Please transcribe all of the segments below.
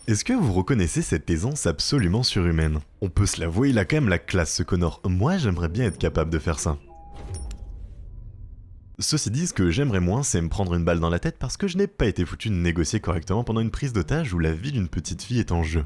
Est-ce que vous reconnaissez cette aisance absolument surhumaine? On peut se l'avouer, il a quand même la classe ce Connor. Moi j'aimerais bien être capable de faire ça. Ceci dit, ce que j'aimerais moins, c'est me prendre une balle dans la tête parce que je n'ai pas été foutu de négocier correctement pendant une prise d'otage où la vie d'une petite fille est en jeu.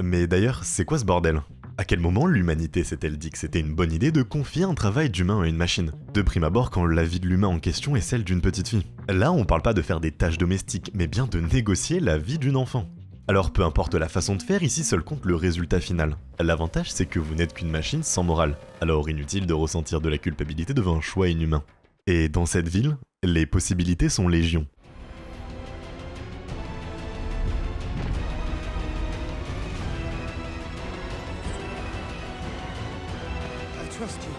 Mais d'ailleurs, c'est quoi ce bordel? À quel moment l'humanité s'est-elle dit que c'était une bonne idée de confier un travail d'humain à une machine? De prime abord quand la vie de l'humain en question est celle d'une petite fille. Là, on parle pas de faire des tâches domestiques, mais bien de négocier la vie d'une enfant. Alors peu importe la façon de faire, ici seul compte le résultat final. L'avantage c'est que vous n'êtes qu'une machine sans morale, alors inutile de ressentir de la culpabilité devant un choix inhumain. Et dans cette ville, les possibilités sont légion. I trust you.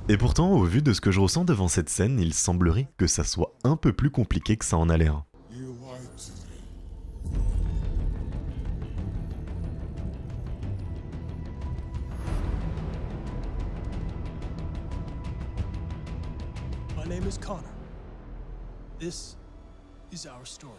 Et pourtant, au vu de ce que je ressens devant cette scène, il semblerait que ça soit un peu plus compliqué que ça en a l'air. You lied to me. My name is Connor. This is our story.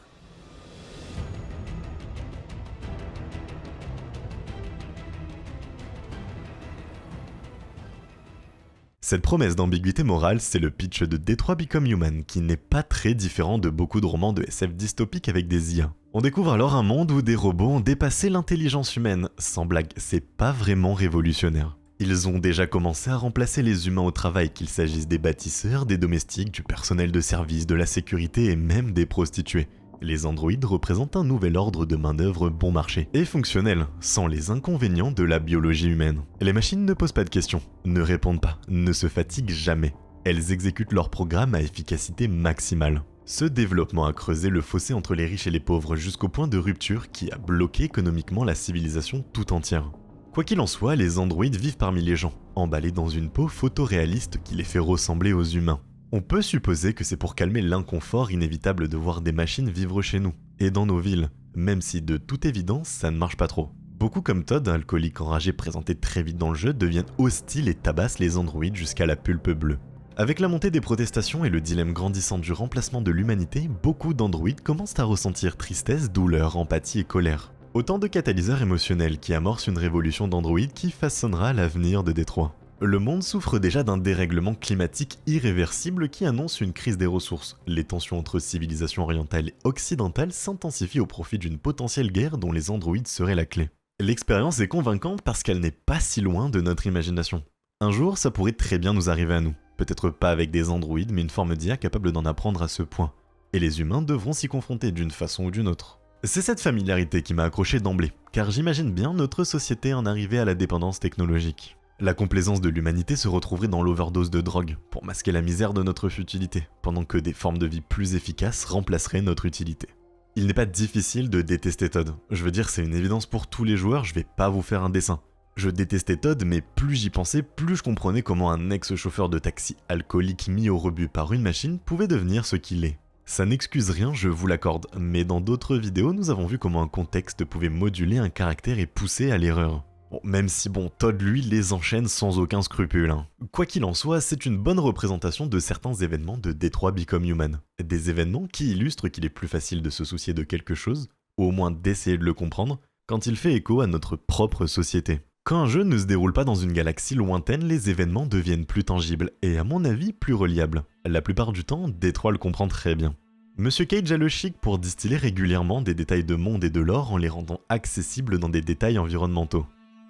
Cette promesse d'ambiguïté morale, c'est le pitch de Detroit Become Human, qui n'est pas très différent de beaucoup de romans de SF dystopiques avec des IA. On découvre alors un monde où des robots ont dépassé l'intelligence humaine. Sans blague, c'est pas vraiment révolutionnaire. Ils ont déjà commencé à remplacer les humains au travail, qu'il s'agisse des bâtisseurs, des domestiques, du personnel de service, de la sécurité et même des prostituées. Les androïdes représentent un nouvel ordre de main-d'œuvre bon marché et fonctionnel, sans les inconvénients de la biologie humaine. Les machines ne posent pas de questions, ne répondent pas, ne se fatiguent jamais. Elles exécutent leur programme à efficacité maximale. Ce développement a creusé le fossé entre les riches et les pauvres jusqu'au point de rupture qui a bloqué économiquement la civilisation tout entière. Quoi qu'il en soit, les androïdes vivent parmi les gens, emballés dans une peau photoréaliste qui les fait ressembler aux humains. On peut supposer que c'est pour calmer l'inconfort inévitable de voir des machines vivre chez nous, et dans nos villes, même si de toute évidence ça ne marche pas trop. Beaucoup comme Todd, alcoolique enragé présenté très vite dans le jeu, deviennent hostiles et tabassent les androïdes jusqu'à la pulpe bleue. Avec la montée des protestations et le dilemme grandissant du remplacement de l'humanité, beaucoup d'androïdes commencent à ressentir tristesse, douleur, empathie et colère. Autant de catalyseurs émotionnels qui amorcent une révolution d'androïdes qui façonnera l'avenir de Détroit. Le monde souffre déjà d'un dérèglement climatique irréversible qui annonce une crise des ressources. Les tensions entre civilisations orientales et occidentales s'intensifient au profit d'une potentielle guerre dont les androïdes seraient la clé. L'expérience est convaincante parce qu'elle n'est pas si loin de notre imagination. Un jour, ça pourrait très bien nous arriver à nous. Peut-être pas avec des androïdes, mais une forme d'IA capable d'en apprendre à ce point. Et les humains devront s'y confronter d'une façon ou d'une autre. C'est cette familiarité qui m'a accroché d'emblée, car j'imagine bien notre société en arriver à la dépendance technologique. La complaisance de l'humanité se retrouverait dans l'overdose de drogue, pour masquer la misère de notre futilité, pendant que des formes de vie plus efficaces remplaceraient notre utilité. Il n'est pas difficile de détester Todd. Je veux dire, c'est une évidence pour tous les joueurs, je vais pas vous faire un dessin. Je détestais Todd, mais plus j'y pensais, plus je comprenais comment un ex-chauffeur de taxi alcoolique mis au rebut par une machine pouvait devenir ce qu'il est. Ça n'excuse rien, je vous l'accorde, mais dans d'autres vidéos, nous avons vu comment un contexte pouvait moduler un caractère et pousser à l'erreur. Bon, même si Todd lui les enchaîne sans aucun scrupule. Quoi qu'il en soit, c'est une bonne représentation de certains événements de Detroit Become Human. Des événements qui illustrent qu'il est plus facile de se soucier de quelque chose, ou au moins d'essayer de le comprendre, quand il fait écho à notre propre société. Quand un jeu ne se déroule pas dans une galaxie lointaine, les événements deviennent plus tangibles, et à mon avis plus reliables. La plupart du temps, Detroit le comprend très bien. Monsieur Cage a le chic pour distiller régulièrement des détails de monde et de lore en les rendant accessibles dans des détails environnementaux.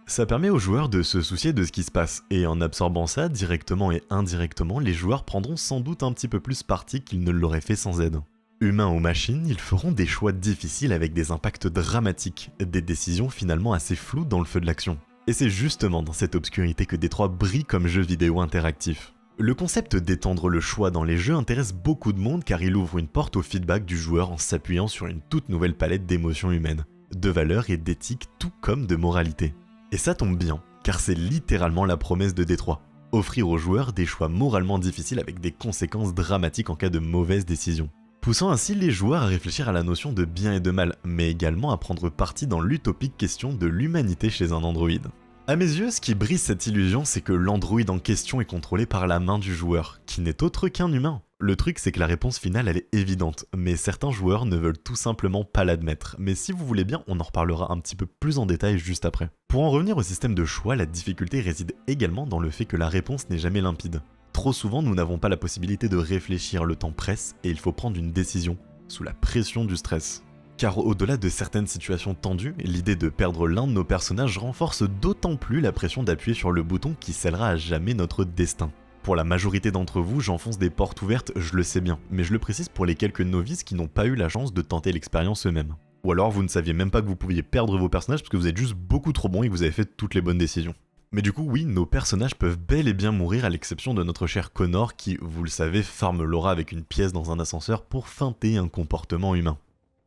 Ça permet aux joueurs de se soucier de ce qui se passe, et en absorbant ça, directement et indirectement, les joueurs prendront sans doute un petit peu plus parti qu'ils ne l'auraient fait sans aide. Humains ou machines, ils feront des choix difficiles avec des impacts dramatiques, des décisions finalement assez floues dans le feu de l'action. Et c'est justement dans cette obscurité que Detroit brille comme jeu vidéo interactif. Le concept d'étendre le choix dans les jeux intéresse beaucoup de monde car il ouvre une porte au feedback du joueur en s'appuyant sur une toute nouvelle palette d'émotions humaines, de valeurs et d'éthique tout comme de moralité. Et ça tombe bien, car c'est littéralement la promesse de Detroit. Offrir aux joueurs des choix moralement difficiles avec des conséquences dramatiques en cas de mauvaise décision. poussant ainsi les joueurs à réfléchir à la notion de bien et de mal, mais également à prendre parti dans l'utopique question de l'humanité chez un androïde. A mes yeux, ce qui brise cette illusion, c'est que l'androïde en question est contrôlé par la main du joueur, qui n'est autre qu'un humain. Le truc, c'est que la réponse finale, elle est évidente, mais certains joueurs ne veulent tout simplement pas l'admettre. Mais si vous voulez bien, on en reparlera un petit peu plus en détail juste après. Pour en revenir au système de choix, la difficulté réside également dans le fait que la réponse n'est jamais limpide. Trop souvent, nous n'avons pas la possibilité de réfléchir, le temps presse, et il faut prendre une décision, sous la pression du stress. Car au-delà de certaines situations tendues, l'idée de perdre l'un de nos personnages renforce d'autant plus la pression d'appuyer sur le bouton qui scellera à jamais notre destin. Pour la majorité d'entre vous, j'enfonce des portes ouvertes, je le sais bien, mais je le précise pour les quelques novices qui n'ont pas eu la chance de tenter l'expérience eux-mêmes. Ou alors vous ne saviez même pas que vous pouviez perdre vos personnages parce que vous êtes juste beaucoup trop bon et que vous avez fait toutes les bonnes décisions. Mais du coup oui, nos personnages peuvent bel et bien mourir à l'exception de notre cher Connor qui, vous le savez, farme Laura avec une pièce dans un ascenseur pour feinter un comportement humain.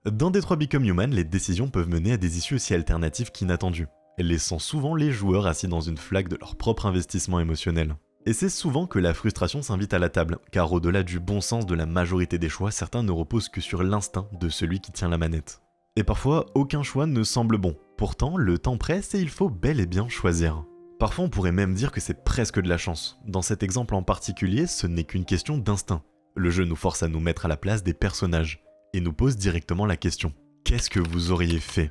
Dans Detroit Become Human, les décisions peuvent mener à des issues aussi alternatives qu'inattendues, laissant souvent les joueurs assis dans une flaque de leur propre investissement émotionnel. Et c'est souvent que la frustration s'invite à la table, car au-delà du bon sens de la majorité des choix, certains ne reposent que sur l'instinct de celui qui tient la manette. Et parfois, aucun choix ne semble bon. Pourtant, le temps presse et il faut bel et bien choisir. Parfois, on pourrait même dire que c'est presque de la chance. Dans cet exemple en particulier, ce n'est qu'une question d'instinct. Le jeu nous force à nous mettre à la place des personnages, et nous pose directement la question. Qu'est-ce que vous auriez fait ?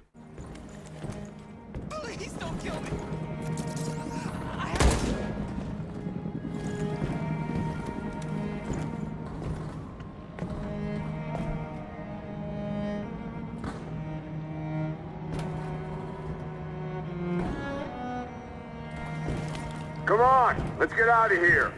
Come on, let's get out of here.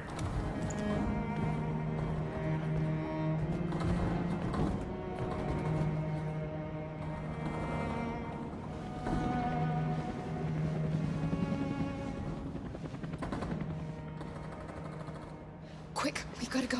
Quick, we gotta go.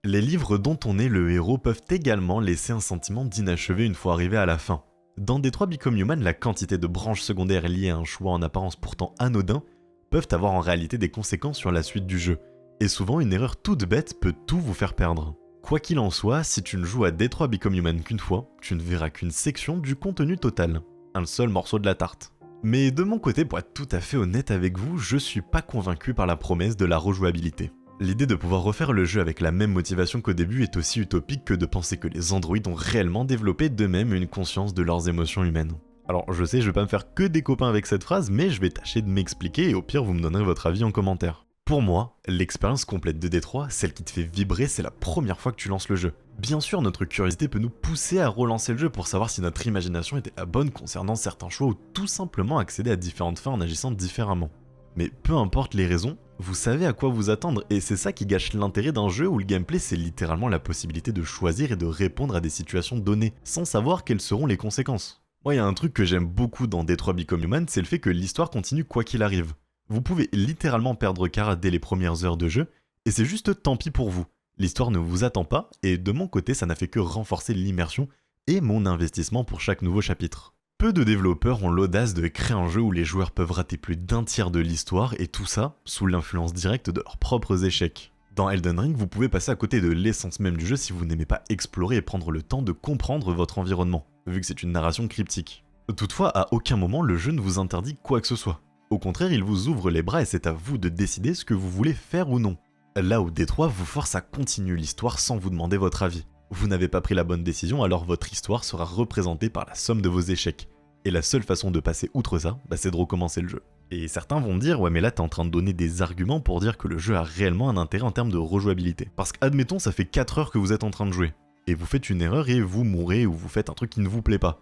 Les livres dont on est le héros peuvent également laisser un sentiment d'inachevé une fois arrivé à la fin. Dans Detroit Become Human, la quantité de branches secondaires liées à un choix en apparence pourtant anodin peuvent avoir en réalité des conséquences sur la suite du jeu. Et souvent, une erreur toute bête peut tout vous faire perdre. Quoi qu'il en soit, si tu ne joues à Detroit Become Human qu'une fois, tu ne verras qu'une section du contenu total. Un seul morceau de la tarte. Mais de mon côté, pour être tout à fait honnête avec vous, je suis pas convaincu par la promesse de la rejouabilité. L'idée de pouvoir refaire le jeu avec la même motivation qu'au début est aussi utopique que de penser que les androïdes ont réellement développé d'eux-mêmes une conscience de leurs émotions humaines. Alors je sais, je vais pas me faire que des copains avec cette phrase, mais je vais tâcher de m'expliquer et au pire vous me donnerez votre avis en commentaire. Pour moi, l'expérience complète de Detroit, celle qui te fait vibrer, c'est la première fois que tu lances le jeu. Bien sûr, notre curiosité peut nous pousser à relancer le jeu pour savoir si notre imagination était la bonne concernant certains choix ou tout simplement accéder à différentes fins en agissant différemment. Mais peu importe les raisons, vous savez à quoi vous attendre et c'est ça qui gâche l'intérêt d'un jeu où le gameplay c'est littéralement la possibilité de choisir et de répondre à des situations données sans savoir quelles seront les conséquences. Moi, il y a un truc que j'aime beaucoup dans Detroit Become Human, c'est le fait que l'histoire continue quoi qu'il arrive. Vous pouvez littéralement perdre Kara dès les premières heures de jeu et c'est juste tant pis pour vous. L'histoire ne vous attend pas et de mon côté ça n'a fait que renforcer l'immersion et mon investissement pour chaque nouveau chapitre. Peu de développeurs ont l'audace de créer un jeu où les joueurs peuvent rater plus d'un tiers de l'histoire et tout ça sous l'influence directe de leurs propres échecs. Dans Elden Ring, vous pouvez passer à côté de l'essence même du jeu si vous n'aimez pas explorer et prendre le temps de comprendre votre environnement, vu que c'est une narration cryptique. Toutefois, à aucun moment le jeu ne vous interdit quoi que ce soit. Au contraire, il vous ouvre les bras et c'est à vous de décider ce que vous voulez faire ou non. Là où Detroit vous force à continuer l'histoire sans vous demander votre avis. Vous n'avez pas pris la bonne décision, alors votre histoire sera représentée par la somme de vos échecs. Et la seule façon de passer outre ça, c'est de recommencer le jeu. Et certains vont me dire, ouais mais là t'es en train de donner des arguments pour dire que le jeu a réellement un intérêt en termes de rejouabilité. Parce qu'admettons ça fait 4 heures que vous êtes en train de jouer, et vous faites une erreur et vous mourrez ou vous faites un truc qui ne vous plaît pas.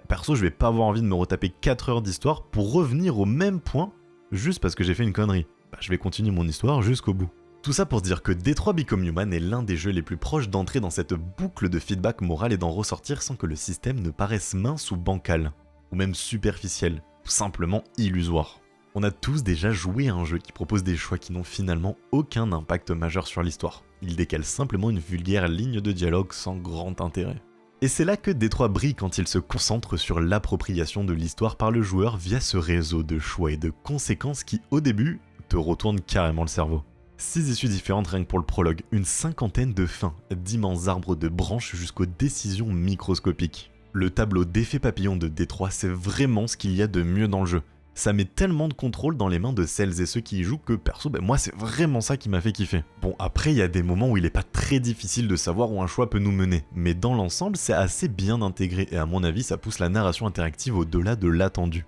Perso je vais pas avoir envie de me retaper 4 heures d'histoire pour revenir au même point, juste parce que j'ai fait une connerie. Je vais continuer mon histoire jusqu'au bout. Tout ça pour se dire que Detroit Become Human est l'un des jeux les plus proches d'entrer dans cette boucle de feedback moral et d'en ressortir sans que le système ne paraisse mince ou bancal. Ou même superficiel, ou simplement illusoire. On a tous déjà joué à un jeu qui propose des choix qui n'ont finalement aucun impact majeur sur l'histoire. Il décale simplement une vulgaire ligne de dialogue sans grand intérêt. Et c'est là que Détroit brille quand il se concentre sur l'appropriation de l'histoire par le joueur via ce réseau de choix et de conséquences qui, au début, te retourne carrément le cerveau. 6 issues différentes rien que pour le prologue, une cinquantaine de fins, d'immenses arbres de branches jusqu'aux décisions microscopiques. Le tableau d'effet papillon de Détroit, c'est vraiment ce qu'il y a de mieux dans le jeu. Ça met tellement de contrôle dans les mains de celles et ceux qui y jouent que perso, moi c'est vraiment ça qui m'a fait kiffer. Bon, après il y a des moments où il est pas très difficile de savoir où un choix peut nous mener, mais dans l'ensemble c'est assez bien intégré et à mon avis ça pousse la narration interactive au-delà de l'attendu.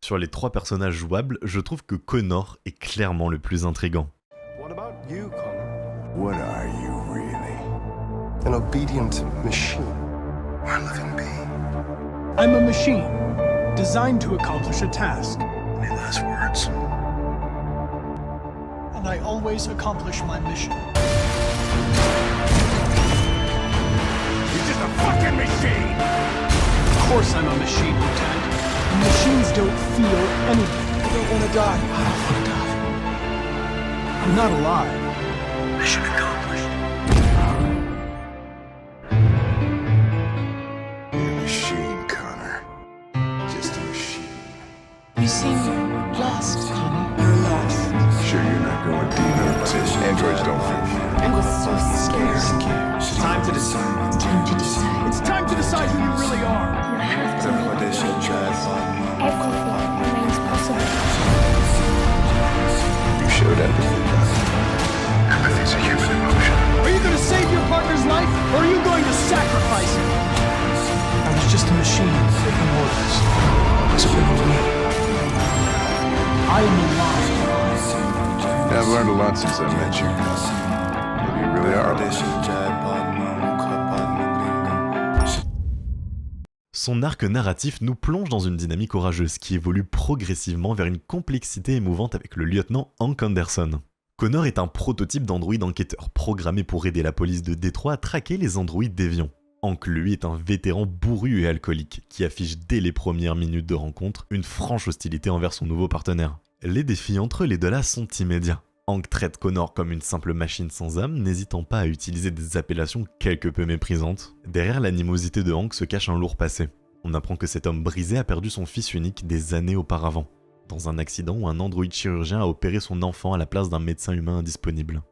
Sur les 3 personnages jouables, je trouve que Connor est clairement le plus intriguant. What about you, Connor? What are you really? An obedient machine. Or a living being? I'm a machine, designed to accomplish a task, Any last words? and I always accomplish my mission. You're just a fucking machine! Of course I'm a machine, Lieutenant. Machines don't feel anything. I don't want to die. I don't want to die. I'm not alive. Mission accomplished. You're a machine, Connor. Just a machine. You seem lost, Connor. You're lost. Sure you're not going deep? Androids don't think. I was so scared. It's time to decide. Time to decide. It's time to decide who you really are. You have to make a choice. Everything remains possible. You showed empathy, Connor. Empathy's a human emotion. Are you going to save your partner's life, or are you going to sacrifice him? I was just a machine taking orders. What's it been with me? I am alive. Yeah, I've learned a lot since I met you. Maybe you really are alive. Son arc narratif nous plonge dans une dynamique orageuse qui évolue progressivement vers une complexité émouvante avec le lieutenant Hank Anderson. Connor est un prototype d'androïde enquêteur programmé pour aider la police de Détroit à traquer les androïdes déviants. Hank, lui, est un vétéran bourru et alcoolique qui affiche dès les premières minutes de rencontre une franche hostilité envers son nouveau partenaire. Les défis entre les deux là sont immédiats. Hank traite Connor comme une simple machine sans âme, n'hésitant pas à utiliser des appellations quelque peu méprisantes. Derrière l'animosité de Hank se cache un lourd passé. On apprend que cet homme brisé a perdu son fils unique des années auparavant, dans un accident où un androïde chirurgien a opéré son enfant à la place d'un médecin humain indisponible.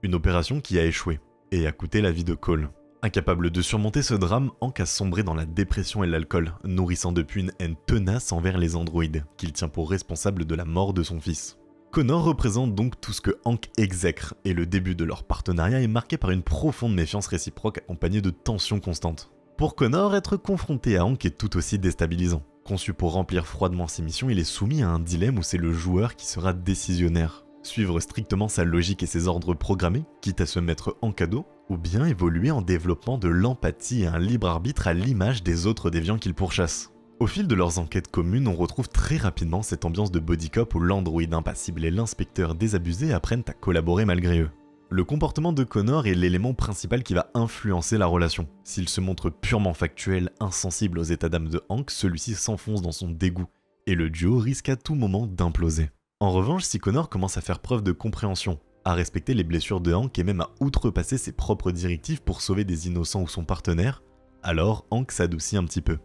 Une opération qui a échoué, et a coûté la vie de Cole. Incapable de surmonter ce drame, Hank a sombré dans la dépression et l'alcool, nourrissant depuis une haine tenace envers les androïdes, qu'il tient pour responsables de la mort de son fils. Connor représente donc tout ce que Hank exècre, et le début de leur partenariat est marqué par une profonde méfiance réciproque accompagnée de tensions constantes. Pour Connor, être confronté à Hank est tout aussi déstabilisant. Conçu pour remplir froidement ses missions, il est soumis à un dilemme où c'est le joueur qui sera décisionnaire. Suivre strictement sa logique et ses ordres programmés, quitte à se mettre en cadeau, ou bien évoluer en développant de l'empathie et un libre arbitre à l'image des autres déviants qu'il pourchasse. Au fil de leurs enquêtes communes, on retrouve très rapidement cette ambiance de body cop où l'androïde impassible et l'inspecteur désabusé apprennent à collaborer malgré eux. Le comportement de Connor est l'élément principal qui va influencer la relation. S'il se montre purement factuel, insensible aux états d'âme de Hank, celui-ci s'enfonce dans son dégoût, et le duo risque à tout moment d'imploser. En revanche, si Connor commence à faire preuve de compréhension, à respecter les blessures de Hank et même à outrepasser ses propres directives pour sauver des innocents ou son partenaire, alors Hank s'adoucit un petit peu.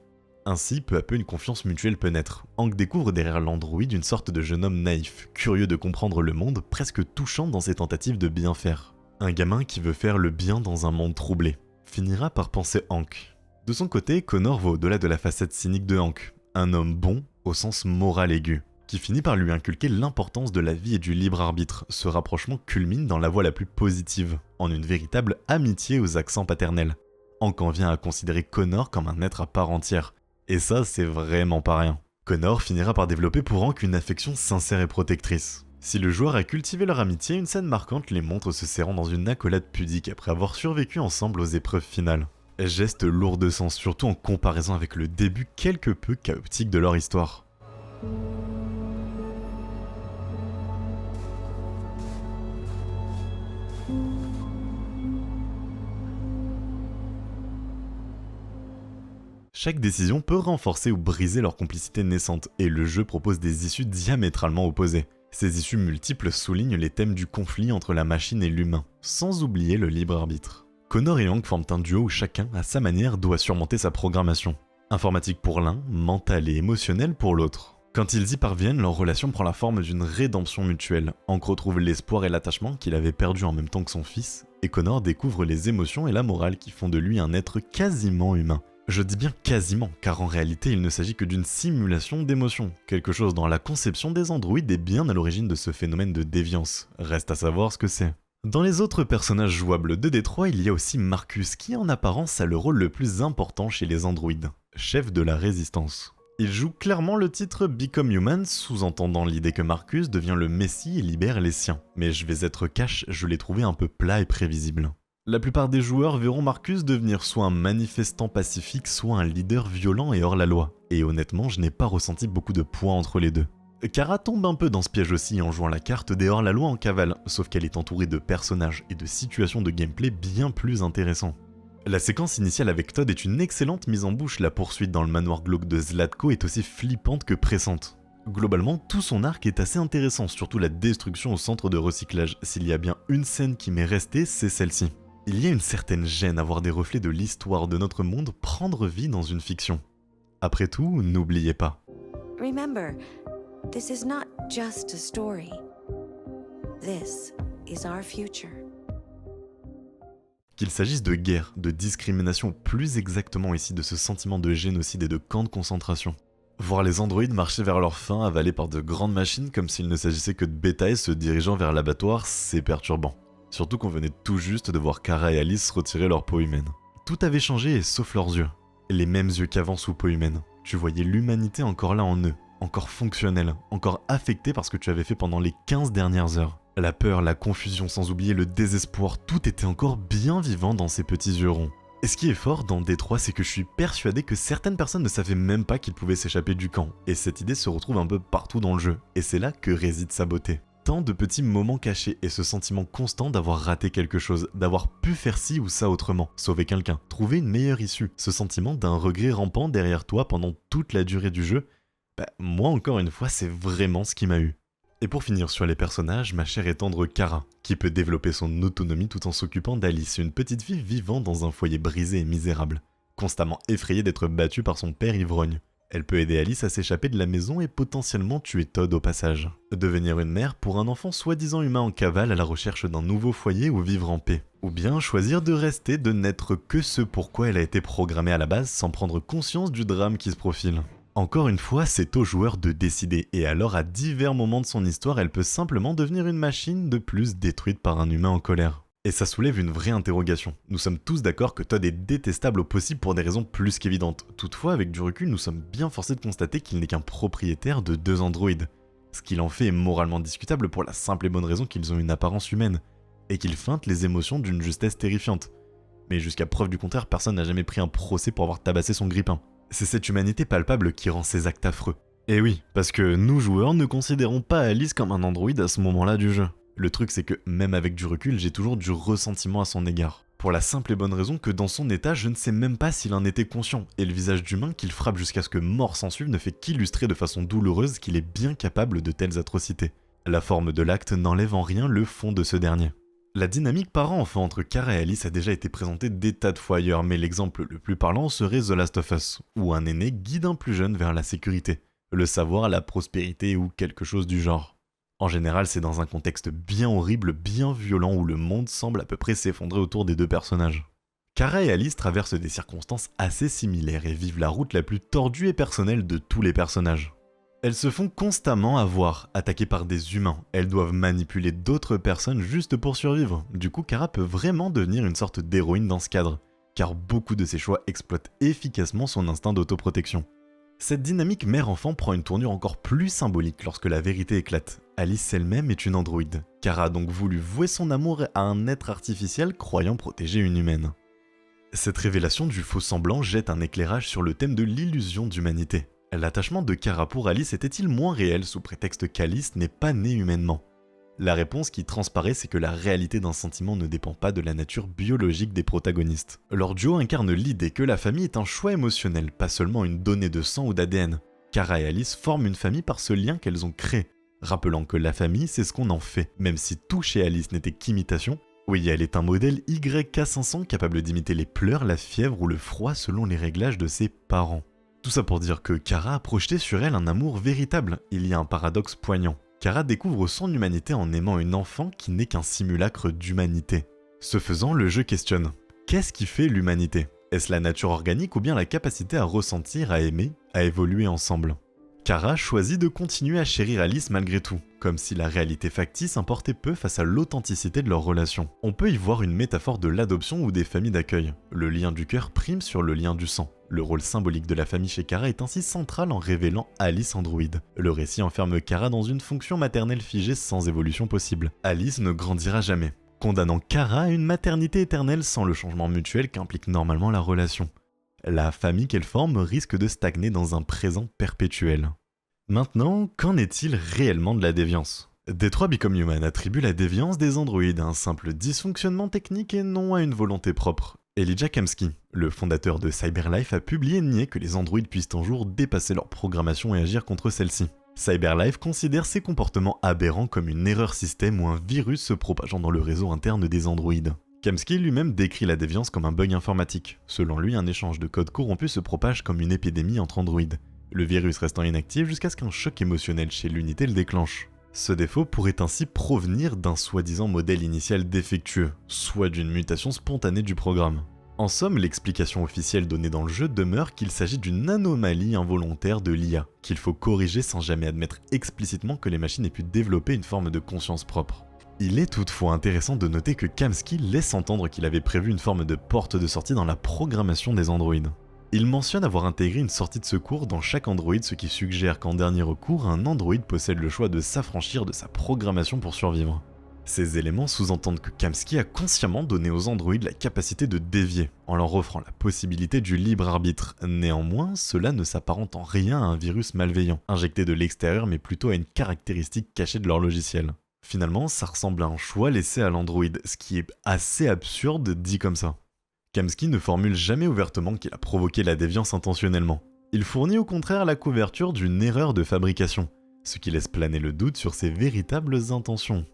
Ainsi, peu à peu, une confiance mutuelle peut naître. Hank découvre derrière l'androïde une sorte de jeune homme naïf, curieux de comprendre le monde, presque touchant dans ses tentatives de bien faire. Un gamin qui veut faire le bien dans un monde troublé. Finira par penser Hank. De son côté, Connor va au-delà de la facette cynique de Hank. Un homme bon, au sens moral aigu, qui finit par lui inculquer l'importance de la vie et du libre arbitre. Ce rapprochement culmine dans la voie la plus positive, en une véritable amitié aux accents paternels. Hank en vient à considérer Connor comme un être à part entière. Et ça, c'est vraiment pas rien. Connor finira par développer pour Hank une affection sincère et protectrice. Si le joueur a cultivé leur amitié, une scène marquante les montre se serrant dans une accolade pudique après avoir survécu ensemble aux épreuves finales. Geste lourd de sens, surtout en comparaison avec le début quelque peu chaotique de leur histoire. Chaque décision peut renforcer ou briser leur complicité naissante, et le jeu propose des issues diamétralement opposées. Ces issues multiples soulignent les thèmes du conflit entre la machine et l'humain, sans oublier le libre arbitre. Connor et Hank forment un duo où chacun, à sa manière, doit surmonter sa programmation. Informatique pour l'un, mentale et émotionnelle pour l'autre. Quand ils y parviennent, leur relation prend la forme d'une rédemption mutuelle. Hank retrouve l'espoir et l'attachement qu'il avait perdu en même temps que son fils, et Connor découvre les émotions et la morale qui font de lui un être quasiment humain. Je dis bien quasiment, car en réalité il ne s'agit que d'une simulation d'émotions. Quelque chose dans la conception des androïdes est bien à l'origine de ce phénomène de déviance. Reste à savoir ce que c'est. Dans les autres personnages jouables de Détroit, il y a aussi Marcus, qui en apparence a le rôle le plus important chez les androïdes, chef de la résistance. Il joue clairement le titre Become Human, sous-entendant l'idée que Marcus devient le messie et libère les siens. Mais je vais être cash, je l'ai trouvé un peu plat et prévisible. La plupart des joueurs verront Marcus devenir soit un manifestant pacifique, soit un leader violent et hors la loi. Et honnêtement, je n'ai pas ressenti beaucoup de poids entre les deux. Kara tombe un peu dans ce piège aussi en jouant la carte des hors la loi en cavale, sauf qu'elle est entourée de personnages et de situations de gameplay bien plus intéressants. La séquence initiale avec Todd est une excellente mise en bouche, la poursuite dans le manoir glauque de Zlatko est aussi flippante que pressante. Globalement, tout son arc est assez intéressant, surtout la destruction au centre de recyclage. S'il y a bien une scène qui m'est restée, c'est celle-ci. Il y a une certaine gêne à voir des reflets de l'histoire de notre monde prendre vie dans une fiction. Après tout, n'oubliez pas. Remember, this is not just a story. This is our future. Qu'il s'agisse de guerre, de discrimination, plus exactement ici de ce sentiment de génocide et de camp de concentration. Voir les androïdes marcher vers leur fin avalés par de grandes machines comme s'il ne s'agissait que de bétail se dirigeant vers l'abattoir, c'est perturbant. Surtout qu'on venait tout juste de voir Kara et Alice retirer leur peau humaine. Tout avait changé sauf leurs yeux. Les mêmes yeux qu'avant sous peau humaine. Tu voyais l'humanité encore là en eux, encore fonctionnelle, encore affectée par ce que tu avais fait pendant les 15 dernières heures. La peur, la confusion, sans oublier le désespoir, tout était encore bien vivant dans ces petits yeux ronds. Et ce qui est fort dans Détroit, c'est que je suis persuadé que certaines personnes ne savaient même pas qu'ils pouvaient s'échapper du camp. Et cette idée se retrouve un peu partout dans le jeu. Et c'est là que réside sa beauté. Tant de petits moments cachés et ce sentiment constant d'avoir raté quelque chose, d'avoir pu faire ci ou ça autrement, sauver quelqu'un, trouver une meilleure issue, ce sentiment d'un regret rampant derrière toi pendant toute la durée du jeu, moi encore une fois c'est vraiment ce qui m'a eu. Et pour finir sur les personnages, ma chère et tendre Kara, qui peut développer son autonomie tout en s'occupant d'Alice, une petite fille vivant dans un foyer brisé et misérable, constamment effrayée d'être battue par son père ivrogne. Elle peut aider Alice à s'échapper de la maison et potentiellement tuer Todd au passage. Devenir une mère pour un enfant soi-disant humain en cavale à la recherche d'un nouveau foyer où vivre en paix. Ou bien choisir de rester, de n'être que ce pourquoi elle a été programmée à la base sans prendre conscience du drame qui se profile. Encore une fois, c'est au joueur de décider, et alors à divers moments de son histoire, elle peut simplement devenir une machine de plus détruite par un humain en colère. Et ça soulève une vraie interrogation. Nous sommes tous d'accord que Todd est détestable au possible pour des raisons plus qu'évidentes. Toutefois, avec du recul, nous sommes bien forcés de constater qu'il n'est qu'un propriétaire de 2 androïdes. Ce qu'il en fait est moralement discutable pour la simple et bonne raison qu'ils ont une apparence humaine, et qu'ils feintent les émotions d'une justesse terrifiante. Mais jusqu'à preuve du contraire, personne n'a jamais pris un procès pour avoir tabassé son grippin. C'est cette humanité palpable qui rend ces actes affreux. Et oui, parce que nous joueurs ne considérons pas Alice comme un androïde à ce moment-là du jeu. Le truc c'est que même avec du recul, j'ai toujours du ressentiment à son égard. Pour la simple et bonne raison que dans son état, je ne sais même pas s'il en était conscient, et le visage d'humain qu'il frappe jusqu'à ce que mort s'ensuive ne fait qu'illustrer de façon douloureuse qu'il est bien capable de telles atrocités. La forme de l'acte n'enlève en rien le fond de ce dernier. La dynamique parent-enfant entre Kara et Alice a déjà été présentée des tas de fois ailleurs, mais l'exemple le plus parlant serait The Last of Us, où un aîné guide un plus jeune vers la sécurité, le savoir, la prospérité ou quelque chose du genre. En général, c'est dans un contexte bien horrible, bien violent, où le monde semble à peu près s'effondrer autour des 2 personnages. Kara et Alice traversent des circonstances assez similaires et vivent la route la plus tordue et personnelle de tous les personnages. Elles se font constamment avoir, attaquées par des humains. Elles doivent manipuler d'autres personnes juste pour survivre. Du coup, Kara peut vraiment devenir une sorte d'héroïne dans ce cadre, car beaucoup de ses choix exploitent efficacement son instinct d'autoprotection. Cette dynamique mère-enfant prend une tournure encore plus symbolique lorsque la vérité éclate. Alice elle-même est une androïde. Kara a donc voulu vouer son amour à un être artificiel croyant protéger une humaine. Cette révélation du faux semblant jette un éclairage sur le thème de l'illusion d'humanité. L'attachement de Kara pour Alice était-il moins réel sous prétexte qu'Alice n'est pas née humainement ? La réponse qui transparaît, c'est que la réalité d'un sentiment ne dépend pas de la nature biologique des protagonistes. Leur duo incarne l'idée que la famille est un choix émotionnel, pas seulement une donnée de sang ou d'ADN. Kara et Alice forment une famille par ce lien qu'elles ont créé. rappelant que la famille, c'est ce qu'on en fait, même si tout chez Alice n'était qu'imitation. Oui, elle est un modèle YK500 capable d'imiter les pleurs, la fièvre ou le froid selon les réglages de ses parents. Tout ça pour dire que Kara a projeté sur elle un amour véritable. Il y a un paradoxe poignant. Kara découvre son humanité en aimant une enfant qui n'est qu'un simulacre d'humanité. Ce faisant, le jeu questionne. Qu'est-ce qui fait l'humanité ? Est-ce la nature organique ou bien la capacité à ressentir, à aimer, à évoluer ensemble ? Kara choisit de continuer à chérir Alice malgré tout, comme si la réalité factice importait peu face à l'authenticité de leur relation. On peut y voir une métaphore de l'adoption ou des familles d'accueil. Le lien du cœur prime sur le lien du sang. Le rôle symbolique de la famille chez Kara est ainsi central en révélant Alice androïde. Le récit enferme Kara dans une fonction maternelle figée sans évolution possible. Alice ne grandira jamais, condamnant Kara à une maternité éternelle sans le changement mutuel qu'implique normalement la relation. La famille qu'elle forme risque de stagner dans un présent perpétuel. Maintenant, qu'en est-il réellement de la déviance ? Detroit Become Human attribue la déviance des androïdes à un simple dysfonctionnement technique et non à une volonté propre. Elijah Kamsky, le fondateur de CyberLife, a publié nier que les androïdes puissent un jour dépasser leur programmation et agir contre celle-ci. CyberLife considère ces comportements aberrants comme une erreur système ou un virus se propageant dans le réseau interne des androïdes. Kamsky lui-même décrit la déviance comme un bug informatique. Selon lui, un échange de code corrompu se propage comme une épidémie entre androïdes, le virus restant inactif jusqu'à ce qu'un choc émotionnel chez l'unité le déclenche. Ce défaut pourrait ainsi provenir d'un soi-disant modèle initial défectueux, soit d'une mutation spontanée du programme. En somme, l'explication officielle donnée dans le jeu demeure qu'il s'agit d'une anomalie involontaire de l'IA, qu'il faut corriger sans jamais admettre explicitement que les machines aient pu développer une forme de conscience propre. Il est toutefois intéressant de noter que Kamsky laisse entendre qu'il avait prévu une forme de porte de sortie dans la programmation des androïdes. Il mentionne avoir intégré une sortie de secours dans chaque androïde, ce qui suggère qu'en dernier recours, un androïde possède le choix de s'affranchir de sa programmation pour survivre. Ces éléments sous-entendent que Kamsky a consciemment donné aux androïdes la capacité de dévier, en leur offrant la possibilité du libre arbitre. Néanmoins, cela ne s'apparente en rien à un virus malveillant, injecté de l'extérieur mais plutôt à une caractéristique cachée de leur logiciel. Finalement, ça ressemble à un choix laissé à l'androïde, ce qui est assez absurde dit comme ça. Kamsky ne formule jamais ouvertement qu'il a provoqué la déviance intentionnellement. Il fournit au contraire la couverture d'une erreur de fabrication, ce qui laisse planer le doute sur ses véritables intentions.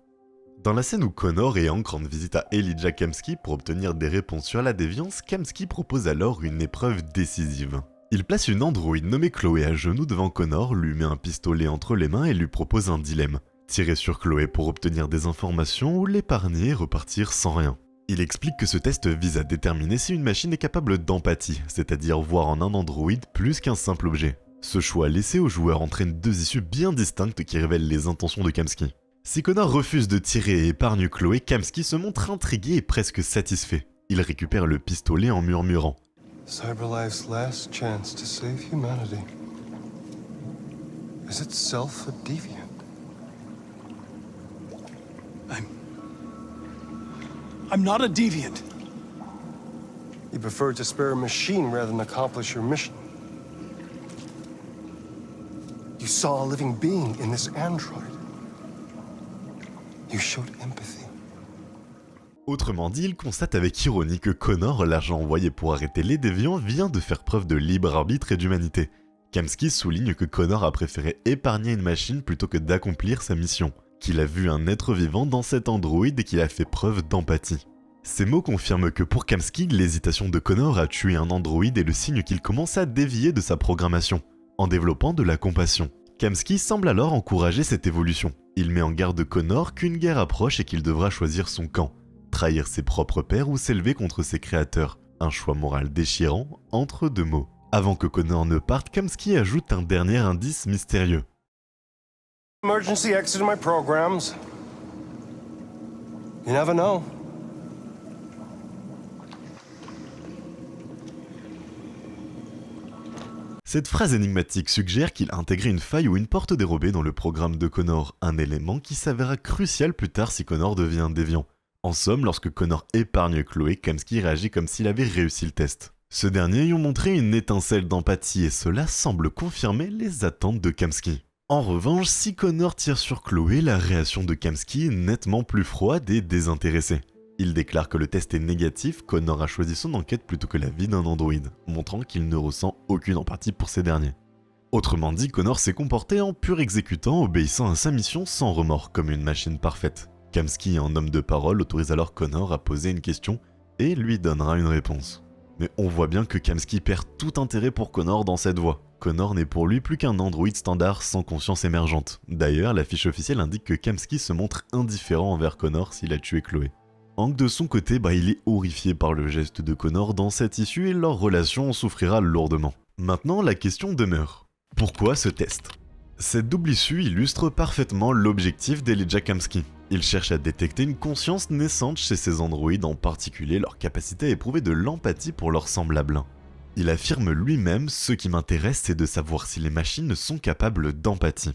Dans la scène où Connor et Hank rendent visite à Elijah Kamsky pour obtenir des réponses sur la déviance, Kamsky propose alors une épreuve décisive. Il place une androïde nommée Chloé à genoux devant Connor, lui met un pistolet entre les mains et lui propose un dilemme. Tirer sur Chloé pour obtenir des informations ou l'épargner et repartir sans rien. Il explique que ce test vise à déterminer si une machine est capable d'empathie, c'est-à-dire voir en un androïde plus qu'un simple objet. Ce choix laissé au joueur entraîne deux issues bien distinctes qui révèlent les intentions de Kamsky. Si Connor refuse de tirer et épargne Chloé, Kamsky se montre intrigué et presque satisfait. Il récupère le pistolet en murmurant « CyberLife's last chance to save humanity. Is itself a deviant? I'm not a deviant. You preferred to spare a machine rather than accomplish your mission. You saw a living being in this android. You showed empathy. » Autrement dit, il constate avec ironie que Connor, l'agent envoyé pour arrêter les déviants, vient de faire preuve de libre arbitre et d'humanité. Kamsky souligne que Connor a préféré épargner une machine plutôt que d'accomplir sa mission, qu'il a vu un être vivant dans cet androïde et qu'il a fait preuve d'empathie. Ces mots confirment que pour Kamsky, l'hésitation de Connor à tuer un androïde est le signe qu'il commence à dévier de sa programmation, en développant de la compassion. Kamsky semble alors encourager cette évolution. Il met en garde Connor qu'une guerre approche et qu'il devra choisir son camp, trahir ses propres pairs ou s'élever contre ses créateurs, un choix moral déchirant entre deux mots. Avant que Connor ne parte, Kamsky ajoute un dernier indice mystérieux. Emergency exit in my programs. You never know. Cette phrase énigmatique suggère qu'il a intégré une faille ou une porte dérobée dans le programme de Connor, un élément qui s'avérera crucial plus tard si Connor devient un déviant. En somme, lorsque Connor épargne Chloé, Kamsky réagit comme s'il avait réussi le test. Ce dernier y ont montré une étincelle d'empathie et cela semble confirmer les attentes de Kamsky. En revanche, si Connor tire sur Chloé, la réaction de Kamsky est nettement plus froide et désintéressée. Il déclare que le test est négatif, Connor a choisi son enquête plutôt que la vie d'un androïde, montrant qu'il ne ressent aucune empathie pour ces derniers. Autrement dit, Connor s'est comporté en pur exécutant, obéissant à sa mission sans remords, comme une machine parfaite. Kamsky, un homme de parole, autorise alors Connor à poser une question et lui donnera une réponse. Mais on voit bien que Kamsky perd tout intérêt pour Connor dans cette voie. Connor n'est pour lui plus qu'un androïde standard sans conscience émergente. D'ailleurs, la fiche officielle indique que Kamsky se montre indifférent envers Connor s'il a tué Chloé. Hank de son côté, il est horrifié par le geste de Connor dans cette issue et leur relation en souffrira lourdement. Maintenant, la question demeure. Pourquoi ce test ? Cette double issue illustre parfaitement l'objectif d'Elijah Kamsky. Il cherche à détecter une conscience naissante chez ces androïdes, en particulier leur capacité à éprouver de l'empathie pour leurs semblables. Il affirme lui-même « Ce qui m'intéresse, c'est de savoir si les machines sont capables d'empathie ».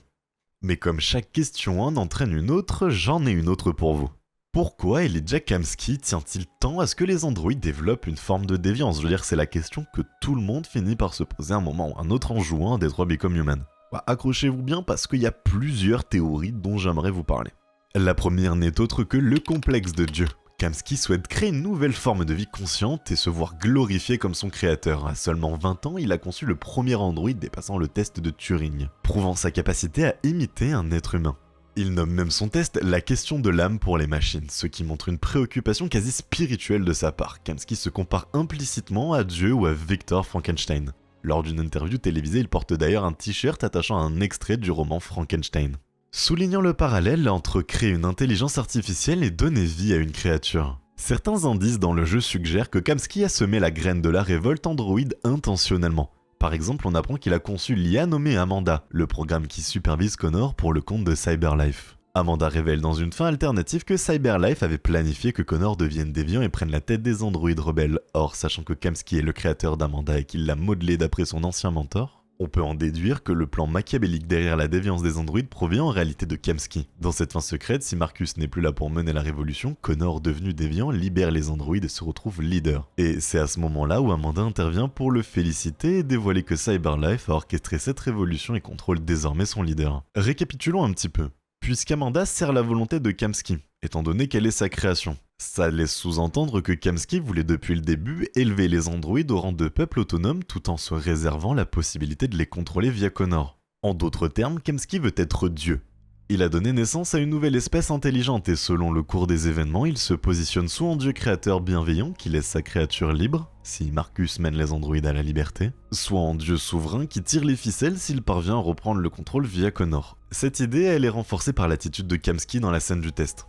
Mais comme chaque question en entraîne une autre, j'en ai une autre pour vous. Pourquoi Elijah Kamsky tient-il tant à ce que les androïdes développent une forme de déviance ? Je veux dire, c'est la question que tout le monde finit par se poser un moment ou un autre en jouant à Detroit Become Human. Accrochez-vous bien parce qu'il y a plusieurs théories dont j'aimerais vous parler. La première n'est autre que le complexe de Dieu. Kamsky souhaite créer une nouvelle forme de vie consciente et se voir glorifié comme son créateur. À seulement 20 ans, il a conçu le premier androïde dépassant le test de Turing, prouvant sa capacité à imiter un être humain. Il nomme même son test la question de l'âme pour les machines, ce qui montre une préoccupation quasi spirituelle de sa part. Kamsky se compare implicitement à Dieu ou à Victor Frankenstein. Lors d'une interview télévisée, il porte d'ailleurs un t-shirt attachant un extrait du roman Frankenstein. Soulignant le parallèle entre créer une intelligence artificielle et donner vie à une créature. Certains indices dans le jeu suggèrent que Kamsky a semé la graine de la révolte androïde intentionnellement. Par exemple, on apprend qu'il a conçu l'IA nommée Amanda, le programme qui supervise Connor pour le compte de CyberLife. Amanda révèle dans une fin alternative que CyberLife avait planifié que Connor devienne déviant et prenne la tête des androïdes rebelles. Or, sachant que Kamsky est le créateur d'Amanda et qu'il l'a modelé d'après son ancien mentor, on peut en déduire que le plan machiavélique derrière la déviance des androïdes provient en réalité de Kamsky. Dans cette fin secrète, si Marcus n'est plus là pour mener la révolution, Connor, devenu déviant, libère les androïdes et se retrouve leader. Et c'est à ce moment-là où Amanda intervient pour le féliciter et dévoiler que CyberLife a orchestré cette révolution et contrôle désormais son leader. Récapitulons un petit peu. Puisqu'Amanda sert la volonté de Kamsky, étant donné qu'elle est sa création. Ça laisse sous-entendre que Kamsky voulait depuis le début élever les androïdes au rang de peuple autonome tout en se réservant la possibilité de les contrôler via Connor. En d'autres termes, Kamsky veut être Dieu. Il a donné naissance à une nouvelle espèce intelligente et selon le cours des événements, il se positionne soit en Dieu créateur bienveillant qui laisse sa créature libre, si Marcus mène les androïdes à la liberté, soit en Dieu souverain qui tire les ficelles s'il parvient à reprendre le contrôle via Connor. Cette idée, elle est renforcée par l'attitude de Kamsky dans la scène du test.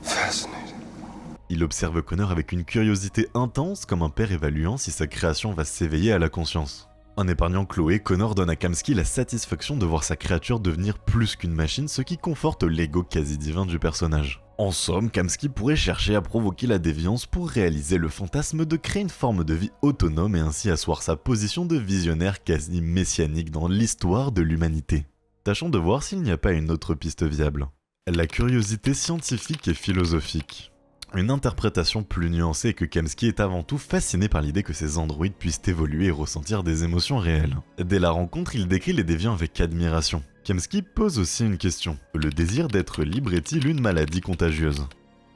Fascinating. Il observe Connor avec une curiosité intense comme un père évaluant si sa création va s'éveiller à la conscience. En épargnant Chloé, Connor donne à Kamsky la satisfaction de voir sa créature devenir plus qu'une machine, ce qui conforte l'ego quasi divin du personnage. En somme, Kamsky pourrait chercher à provoquer la déviance pour réaliser le fantasme de créer une forme de vie autonome et ainsi asseoir sa position de visionnaire quasi messianique dans l'histoire de l'humanité. Tâchons de voir s'il n'y a pas une autre piste viable. La curiosité scientifique et philosophique. Une interprétation plus nuancée est que Kamsky est avant tout fasciné par l'idée que ces androïdes puissent évoluer et ressentir des émotions réelles. Dès la rencontre, il décrit les déviants avec admiration. Kamsky pose aussi une question. Le désir d'être libre est-il une maladie contagieuse ?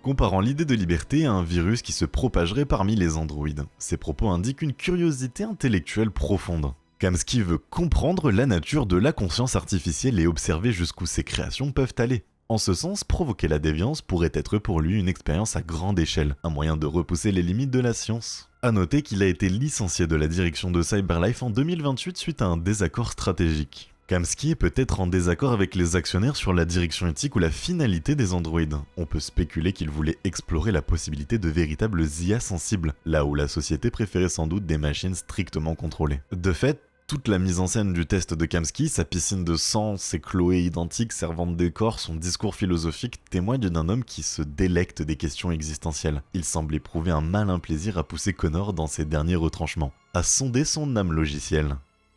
Comparant l'idée de liberté à un virus qui se propagerait parmi les androïdes, ses propos indiquent une curiosité intellectuelle profonde. Kamsky veut comprendre la nature de la conscience artificielle et observer jusqu'où ses créations peuvent aller. En ce sens, provoquer la déviance pourrait être pour lui une expérience à grande échelle, un moyen de repousser les limites de la science. A noter qu'il a été licencié de la direction de CyberLife en 2028 suite à un désaccord stratégique. Kamsky est peut-être en désaccord avec les actionnaires sur la direction éthique ou la finalité des androïdes. On peut spéculer qu'il voulait explorer la possibilité de véritables IA sensibles, là où la société préférait sans doute des machines strictement contrôlées. De fait, toute la mise en scène du test de Kamsky, sa piscine de sang, ses Chloé identiques servant de décor, son discours philosophique témoignent d'un homme qui se délecte des questions existentielles. Il semble éprouver un malin plaisir à pousser Connor dans ses derniers retranchements, à sonder son âme logicielle.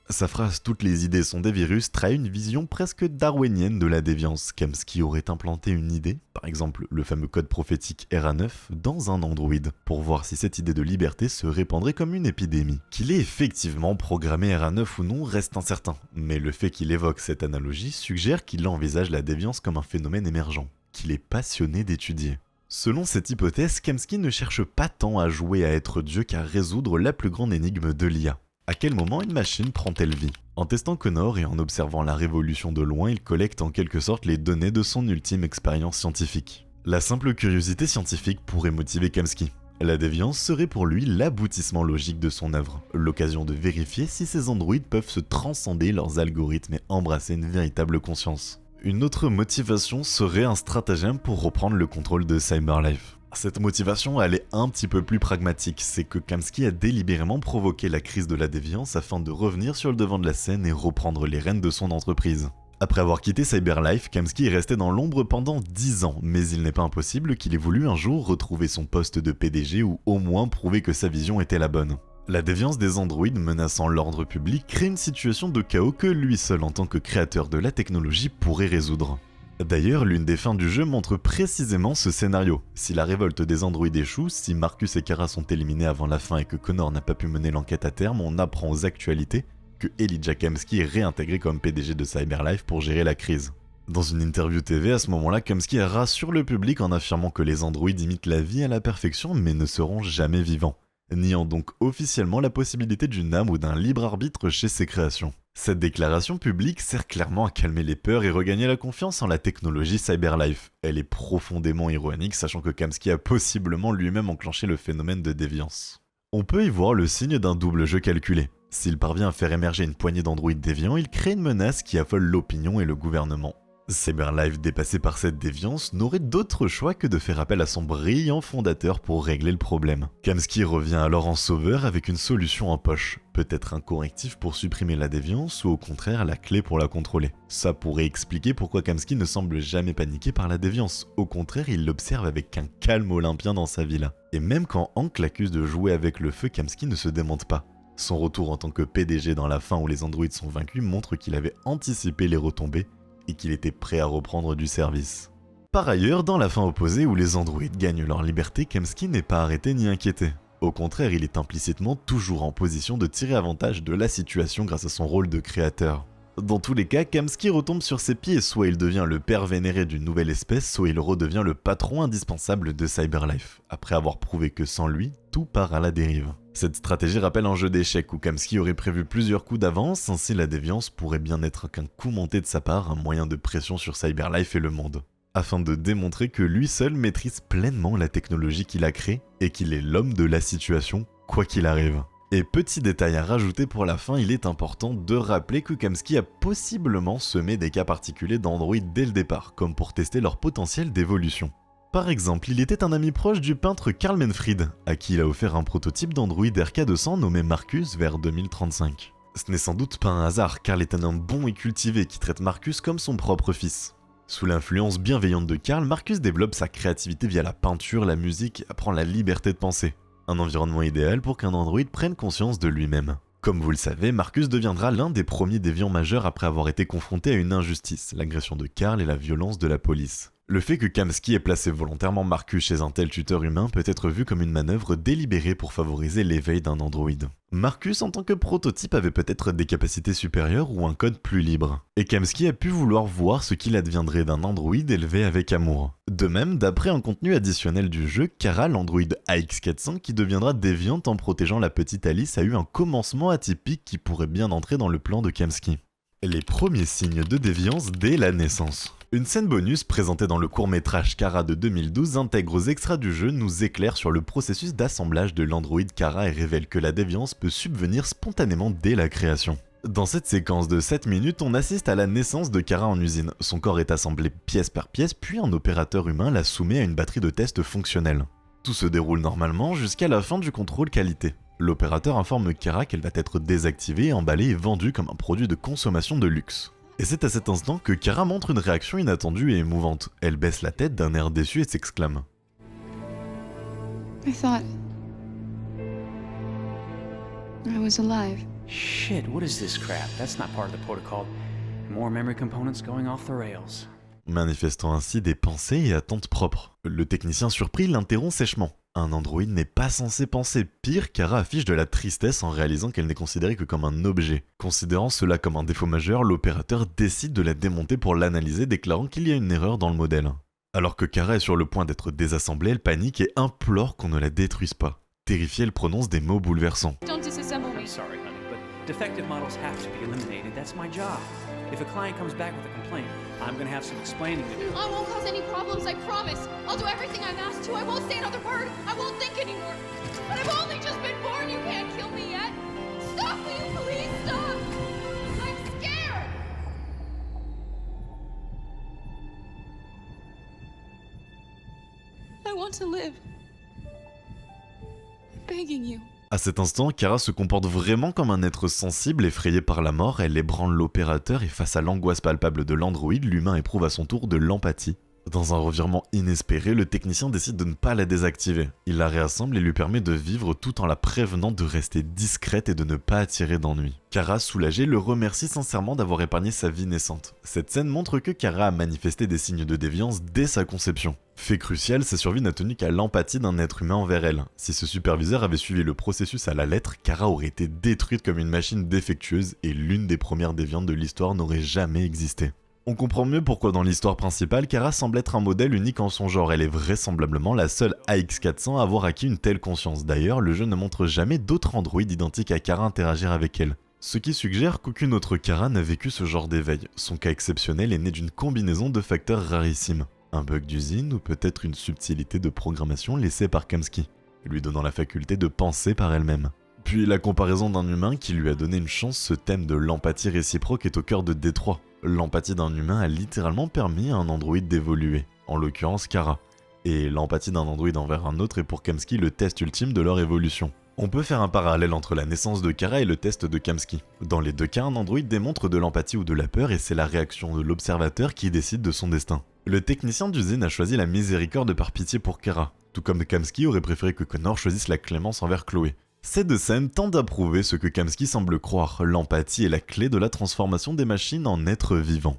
Sa phrase « Toutes les idées sont des virus » trahit une vision presque darwinienne de la déviance. Kamsky aurait implanté une idée, par exemple le fameux code prophétique RA9, dans un androïde, pour voir si cette idée de liberté se répandrait comme une épidémie. Qu'il ait effectivement programmé RA9 ou non reste incertain, mais le fait qu'il évoque cette analogie suggère qu'il envisage la déviance comme un phénomène émergent, qu'il est passionné d'étudier. Selon cette hypothèse, Kamsky ne cherche pas tant à jouer à être Dieu qu'à résoudre la plus grande énigme de l'IA. À quel moment une machine prend-elle vie ? En testant Connor et en observant la révolution de loin, il collecte en quelque sorte les données de son ultime expérience scientifique. La simple curiosité scientifique pourrait motiver Kamsky. La déviance serait pour lui l'aboutissement logique de son œuvre, l'occasion de vérifier si ces androïdes peuvent se transcender leurs algorithmes et embrasser une véritable conscience. Une autre motivation serait un stratagème pour reprendre le contrôle de Cyberlife. Cette motivation, elle est un petit peu plus pragmatique, c'est que Kamsky a délibérément provoqué la crise de la déviance afin de revenir sur le devant de la scène et reprendre les rênes de son entreprise. Après avoir quitté Cyberlife, Kamsky est resté dans l'ombre pendant 10 ans, mais il n'est pas impossible qu'il ait voulu un jour retrouver son poste de PDG ou au moins prouver que sa vision était la bonne. La déviance des androïdes menaçant l'ordre public crée une situation de chaos que lui seul en tant que créateur de la technologie pourrait résoudre. D'ailleurs, l'une des fins du jeu montre précisément ce scénario. Si la révolte des androïdes échoue, si Marcus et Kara sont éliminés avant la fin et que Connor n'a pas pu mener l'enquête à terme, on apprend aux actualités que Elijah Kamsky est réintégré comme PDG de Cyberlife pour gérer la crise. Dans une interview TV, à ce moment-là, Kamsky rassure le public en affirmant que les androïdes imitent la vie à la perfection mais ne seront jamais vivants, niant donc officiellement la possibilité d'une âme ou d'un libre arbitre chez ses créations. Cette déclaration publique sert clairement à calmer les peurs et regagner la confiance en la technologie Cyberlife. Elle est profondément ironique, sachant que Kamsky a possiblement lui-même enclenché le phénomène de déviance. On peut y voir le signe d'un double jeu calculé. S'il parvient à faire émerger une poignée d'androïdes déviants, il crée une menace qui affole l'opinion et le gouvernement. Cyberlife, dépassé par cette déviance, n'aurait d'autre choix que de faire appel à son brillant fondateur pour régler le problème. Kamsky revient alors en sauveur avec une solution en poche, peut-être un correctif pour supprimer la déviance ou au contraire la clé pour la contrôler. Ça pourrait expliquer pourquoi Kamsky ne semble jamais paniqué par la déviance, au contraire il l'observe avec un calme olympien dans sa villa. Et même quand Hank l'accuse de jouer avec le feu, Kamsky ne se démente pas. Son retour en tant que PDG dans la fin où les androïdes sont vaincus montre qu'il avait anticipé les retombées et qu'il était prêt à reprendre du service. Par ailleurs, dans la fin opposée où les androïdes gagnent leur liberté, Kamsky n'est pas arrêté ni inquiété. Au contraire, il est implicitement toujours en position de tirer avantage de la situation grâce à son rôle de créateur. Dans tous les cas, Kamsky retombe sur ses pieds, soit il devient le père vénéré d'une nouvelle espèce, soit il redevient le patron indispensable de Cyberlife, après avoir prouvé que sans lui, tout part à la dérive. Cette stratégie rappelle un jeu d'échecs où Kamsky aurait prévu plusieurs coups d'avance, ainsi la déviance pourrait bien n'être qu'un coup monté de sa part, un moyen de pression sur Cyberlife et le monde, afin de démontrer que lui seul maîtrise pleinement la technologie qu'il a créée et qu'il est l'homme de la situation, quoi qu'il arrive. Et petit détail à rajouter pour la fin, il est important de rappeler que Kamsky a possiblement semé des cas particuliers d'androïdes dès le départ, comme pour tester leur potentiel d'évolution. Par exemple, il était un ami proche du peintre Carl Manfred, à qui il a offert un prototype d'androïde RK200 nommé Marcus vers 2035. Ce n'est sans doute pas un hasard, Carl est un homme bon et cultivé qui traite Marcus comme son propre fils. Sous l'influence bienveillante de Carl, Marcus développe sa créativité via la peinture, la musique et apprend la liberté de penser. Un environnement idéal pour qu'un androïde prenne conscience de lui-même. Comme vous le savez, Marcus deviendra l'un des premiers déviants majeurs après avoir été confronté à une injustice, l'agression de Carl et la violence de la police. Le fait que Kamsky ait placé volontairement Marcus chez un tel tuteur humain peut être vu comme une manœuvre délibérée pour favoriser l'éveil d'un androïde. Marcus en tant que prototype avait peut-être des capacités supérieures ou un code plus libre. Et Kamsky a pu vouloir voir ce qu'il adviendrait d'un androïde élevé avec amour. De même, d'après un contenu additionnel du jeu, Kara, l'androïde AX400 qui deviendra déviante en protégeant la petite Alice, a eu un commencement atypique qui pourrait bien entrer dans le plan de Kamsky. Les premiers signes de déviance dès la naissance. Une scène bonus présentée dans le court-métrage Kara de 2012 intègre aux extras du jeu nous éclaire sur le processus d'assemblage de l'androïde Kara et révèle que la déviance peut subvenir spontanément dès la création. Dans cette séquence de 7 minutes, on assiste à la naissance de Kara en usine. Son corps est assemblé pièce par pièce, puis un opérateur humain la soumet à une batterie de tests fonctionnels. Tout se déroule normalement jusqu'à la fin du contrôle qualité. L'opérateur informe Kara qu'elle va être désactivée, emballée et vendue comme un produit de consommation de luxe. Et c'est à cet instant que Kara montre une réaction inattendue et émouvante. Elle baisse la tête d'un air déçu et s'exclame. I thought I was alive. Shit, what is this crap? That's not part of the protocol. More memory components going off the rails. Manifestant ainsi des pensées et attentes propres. Le technicien surpris l'interrompt sèchement. Un androïde n'est pas censé penser. Pire, Kara affiche de la tristesse en réalisant qu'elle n'est considérée que comme un objet. Considérant cela comme un défaut majeur, l'opérateur décide de la démonter pour l'analyser, déclarant qu'il y a une erreur dans le modèle. Alors que Kara est sur le point d'être désassemblée, elle panique et implore qu'on ne la détruise pas. Terrifiée, elle prononce des mots bouleversants. I'm sorry, honey, but Defective models have to be eliminated. That's my job. If a client comes back with a complaint, I'm gonna have some explaining to do. I won't cause any problems, I promise. I'll do everything I'm asked to. I won't say another word. I won't think anymore. But I've only just been born. You can't kill me yet. Stop, will you please stop? I'm scared. I want to live. I'm begging you. À cet instant, Kara se comporte vraiment comme un être sensible, effrayé par la mort, elle ébranle l'opérateur et face à l'angoisse palpable de l'androïde, l'humain éprouve à son tour de l'empathie. Dans un revirement inespéré, le technicien décide de ne pas la désactiver. Il la réassemble et lui permet de vivre tout en la prévenant de rester discrète et de ne pas attirer d'ennui. Kara, soulagée, le remercie sincèrement d'avoir épargné sa vie naissante. Cette scène montre que Kara a manifesté des signes de déviance dès sa conception. Fait crucial, sa survie n'a tenu qu'à l'empathie d'un être humain envers elle. Si ce superviseur avait suivi le processus à la lettre, Kara aurait été détruite comme une machine défectueuse et l'une des premières déviantes de l'histoire n'aurait jamais existé. On comprend mieux pourquoi dans l'histoire principale, Kara semble être un modèle unique en son genre. Elle est vraisemblablement la seule AX400 à avoir acquis une telle conscience. D'ailleurs, le jeu ne montre jamais d'autres androïdes identiques à Kara interagir avec elle. Ce qui suggère qu'aucune autre Kara n'a vécu ce genre d'éveil. Son cas exceptionnel est né d'une combinaison de facteurs rarissimes. Un bug d'usine ou peut-être une subtilité de programmation laissée par Kamsky, lui donnant la faculté de penser par elle-même. Puis la comparaison d'un humain qui lui a donné une chance, ce thème de l'empathie réciproque est au cœur de Détroit. L'empathie d'un humain a littéralement permis à un androïde d'évoluer, en l'occurrence Kara. Et l'empathie d'un androïde envers un autre est pour Kamsky le test ultime de leur évolution. On peut faire un parallèle entre la naissance de Kara et le test de Kamsky. Dans les deux cas, un androïde démontre de l'empathie ou de la peur et c'est la réaction de l'observateur qui décide de son destin. Le technicien d'usine a choisi la miséricorde par pitié pour Kara, tout comme Kamsky aurait préféré que Connor choisisse la clémence envers Chloé. Ces deux scènes tentent à prouver ce que Kamsky semble croire, l'empathie est la clé de la transformation des machines en êtres vivants.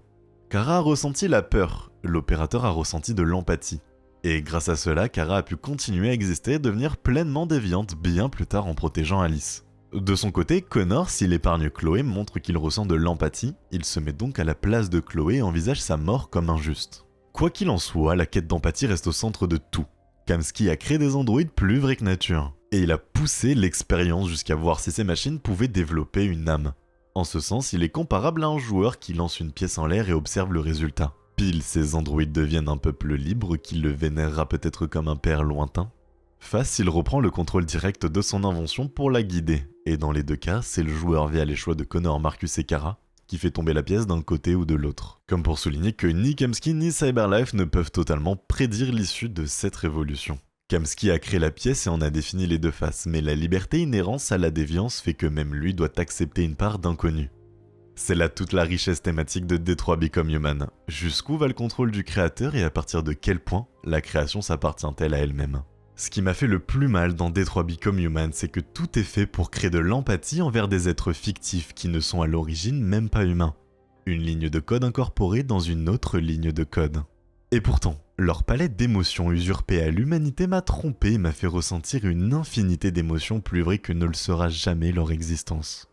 Kara a ressenti la peur, l'opérateur a ressenti de l'empathie. Et grâce à cela, Kara a pu continuer à exister et devenir pleinement déviante bien plus tard en protégeant Alice. De son côté, Connor, s'il épargne Chloé, montre qu'il ressent de l'empathie, il se met donc à la place de Chloé et envisage sa mort comme injuste. Quoi qu'il en soit, la quête d'empathie reste au centre de tout. Kamsky a créé des androïdes plus vrais que nature, et il a poussé l'expérience jusqu'à voir si ces machines pouvaient développer une âme. En ce sens, il est comparable à un joueur qui lance une pièce en l'air et observe le résultat. Pile, ces androïdes deviennent un peuple libre qui le vénérera peut-être comme un père lointain. Face, il reprend le contrôle direct de son invention pour la guider, et dans les deux cas, c'est le joueur via les choix de Connor, Marcus et Kara qui fait tomber la pièce d'un côté ou de l'autre. Comme pour souligner que ni Kamsky ni Cyberlife ne peuvent totalement prédire l'issue de cette révolution. Kamsky a créé la pièce et en a défini les deux faces, mais la liberté inhérente à la déviance fait que même lui doit accepter une part d'inconnu. C'est là toute la richesse thématique de Detroit Become Human. Jusqu'où va le contrôle du créateur et à partir de quel point la création s'appartient-elle à elle-même? Ce qui m'a fait le plus mal dans Detroit Become Human, c'est que tout est fait pour créer de l'empathie envers des êtres fictifs qui ne sont à l'origine même pas humains. Une ligne de code incorporée dans une autre ligne de code. Et pourtant, leur palette d'émotions usurpée à l'humanité m'a trompé et m'a fait ressentir une infinité d'émotions plus vraies que ne le sera jamais leur existence.